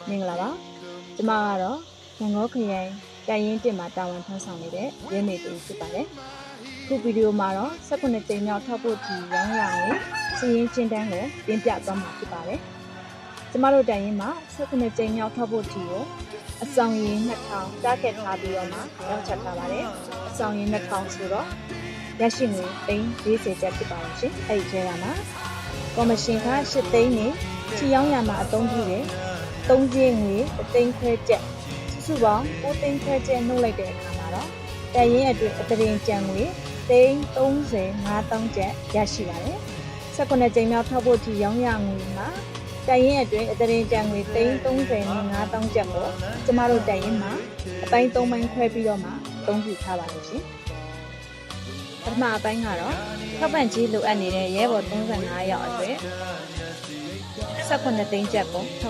မင်္ဂလာပါကျမကတော့ရန်ကုန်ခရိုင်တိုင်းရင်းတင်မှာတာဝန်ထမ်းဆောင်နေတဲ့ရဲမေတူဖြစ်ပါတယ်ခုဗီဒီယိုမှာတော့18ကြိမ်မြောက်ထောက်ပို့တီရောင်းရငွေစီးရင်ချင်းတန်းကိုတင်ပြသွားမှာဖြစ်ပါတယ်ကျမတို့တိုင်းရင်းမှာ18ကြိမ်မြောက်ထောက်ပို့တီကိုအဆောင်ရင်2000တားကက်ထားပြီးတော့မှရောင်းချထားပါတယ်အဆောင်ရင်2000ဆိုတော့ရရှိငွေ340ကျပ်ဖြစ်ပါတယ်ရှင်အဲ့ဒီကျဲကမှာကော်မရှင်က8သိန်းနဲ့ချီရောင်းရမှာအသုံးပြုတယ်3ကျင်းငွေ3သိန်းခွဲကျပ်စုပေါင်း9သိန်းခွဲကျပ်နှုတ်လိုက်တဲ့အခါမှာတော့တန်ရင်အတွင်းအတရင်ကျန်ငွေ335,000ကျပ်ရရှိပါတယ်18ကြိမ်မြောက်ထောက်ပို့တီရောင်းရငွေမှာတန်ရင်အတွင်းအတရင်ကျန်ငွေ335,000ကျပ်ကိုကျမတို့တန်ရင်မှာအပိုင်း3ပိုင်းခွဲပြီးတော့မှအသုံးပြုထားပါလို့ရှင်ပထမအပိုင်းကတော့ထောက်ပံ့ကြေးလိုအပ်နေတဲ့ရဲဘော်35ယောက်အတွက်18သိန်းကျပ်ကိုထောက်